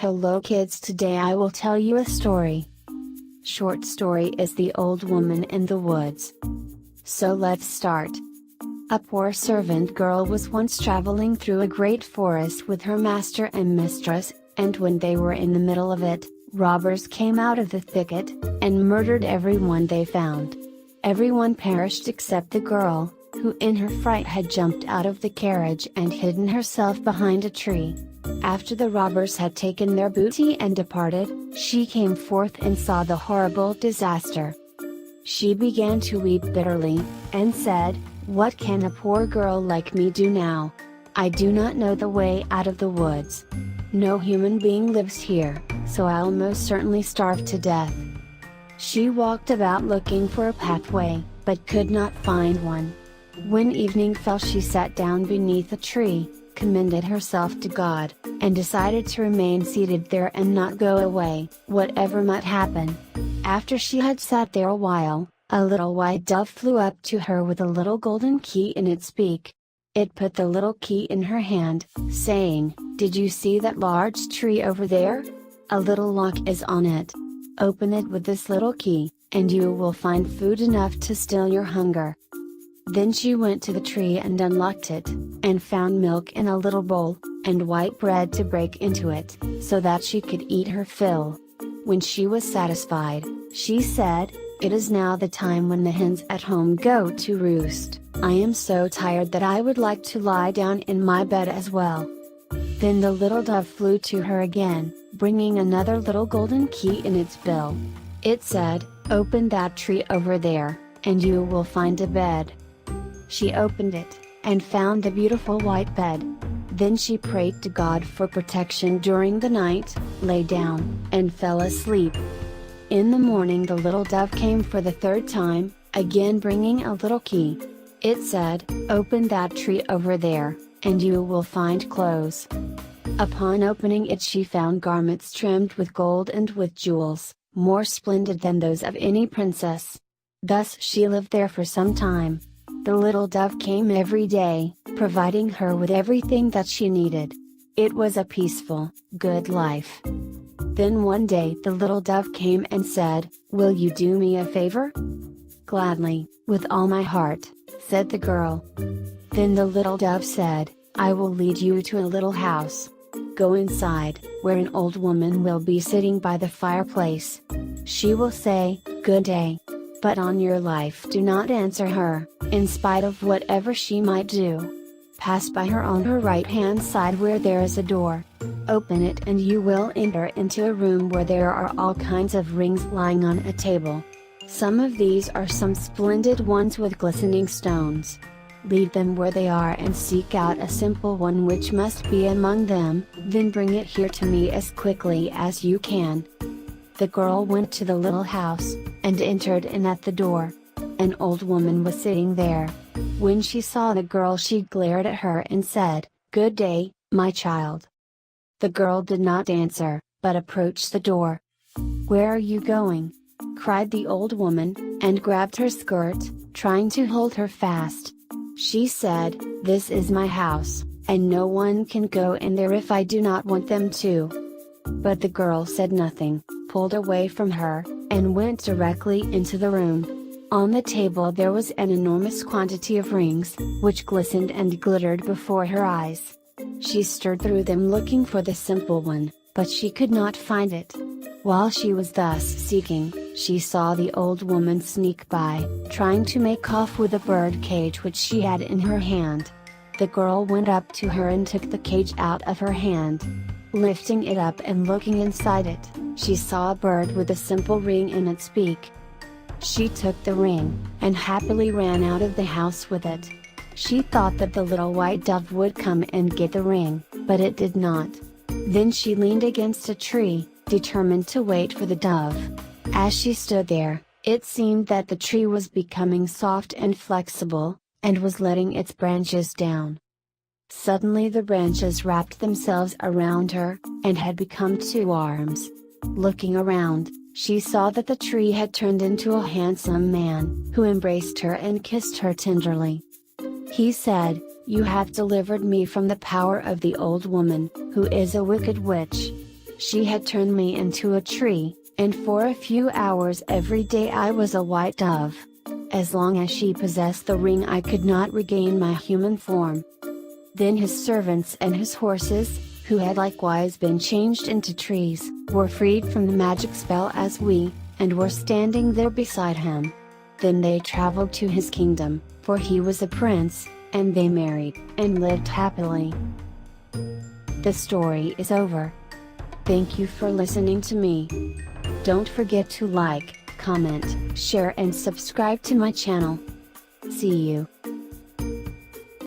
Hello kids, today I will tell you a story. Short story is The Old Woman in the Woods. So let's start. A poor servant girl was once traveling through a great forest with her master and mistress, and when they were in the middle of it, robbers came out of the thicket, and murdered everyone they found. Everyone perished except the girl, who in her fright had jumped out of the carriage and hidden herself behind a tree. After the robbers had taken their booty and departed, she came forth and saw the horrible disaster. She began to weep bitterly, and said, "What can a poor girl like me do now? I do not know the way out of the woods. No human being lives here, so I'll most certainly starve to death." She walked about looking for a pathway, but could not find one. When evening fell, she sat down beneath a tree, commended herself to God, and decided to remain seated there and not go away, whatever might happen. After she had sat there a while, a little white dove flew up to her with a little golden key in its beak. It put the little key in her hand, saying, "Did you see that large tree over there? A little lock is on it. Open it with this little key, and you will find food enough to still your hunger." Then she went to the tree and unlocked it, and found milk in a little bowl, and white bread to break into it, so that she could eat her fill. When she was satisfied, she said, "It is now the time when the hens at home go to roost. I am so tired that I would like to lie down in my bed as well." Then the little dove flew to her again, bringing another little golden key in its bill. It said, "Open that tree over there, and you will find a bed." She opened it, and found a beautiful white bed. Then she prayed to God for protection during the night, lay down, and fell asleep. In the morning the little dove came for the third time, again bringing a little key. It said, "Open that tree over there, and you will find clothes." Upon opening it she found garments trimmed with gold and with jewels, more splendid than those of any princess. Thus she lived there for some time. The little dove came every day, providing her with everything that she needed. It was a peaceful, good life. Then one day the little dove came and said, "Will you do me a favor?" "Gladly, with all my heart," said the girl. Then the little dove said, "I will lead you to a little house. Go inside, where an old woman will be sitting by the fireplace. She will say, 'Good day.' But on your life do not answer her, in spite of whatever she might do. Pass by her on her right-hand side where there is a door. Open it and you will enter into a room where there are all kinds of rings lying on a table. Some of these are some splendid ones with glistening stones. Leave them where they are and seek out a simple one which must be among them, then bring it here to me as quickly as you can." The girl went to the little house, and entered in at the door. An old woman was sitting there. When she saw the girl she glared at her and said, "Good day, my child." The girl did not answer, but approached the door. "Where are you going?" cried the old woman, and grabbed her skirt, trying to hold her fast. She said, "This is my house, and no one can go in there if I do not want them to." But the girl said nothing, pulled away from her, and went directly into the room. On the table there was an enormous quantity of rings, which glistened and glittered before her eyes. She stirred through them looking for the simple one, but she could not find it. While she was thus seeking, she saw the old woman sneak by, trying to make off with a bird cage which she had in her hand. The girl went up to her and took the cage out of her hand. Lifting it up and looking inside it, she saw a bird with a simple ring in its beak. She took the ring, and happily ran out of the house with it. She thought that the little white dove would come and get the ring, but it did not. Then she leaned against a tree, determined to wait for the dove. As she stood there, it seemed that the tree was becoming soft and flexible, and was letting its branches down. Suddenly the branches wrapped themselves around her, and had become two arms. Looking around, she saw that the tree had turned into a handsome man, who embraced her and kissed her tenderly. He said, "You have delivered me from the power of the old woman, who is a wicked witch. She had turned me into a tree, and for a few hours every day I was a white dove. As long as she possessed the ring I could not regain my human form. Then his servants and his horses, who had likewise been changed into trees, were freed from the magic spell as we, and were standing there beside him. Then they traveled to his kingdom, for he was a prince, and they married, and lived happily. The story is over. Thank you for listening to me. Don't forget to like, comment, share and subscribe to my channel. See you.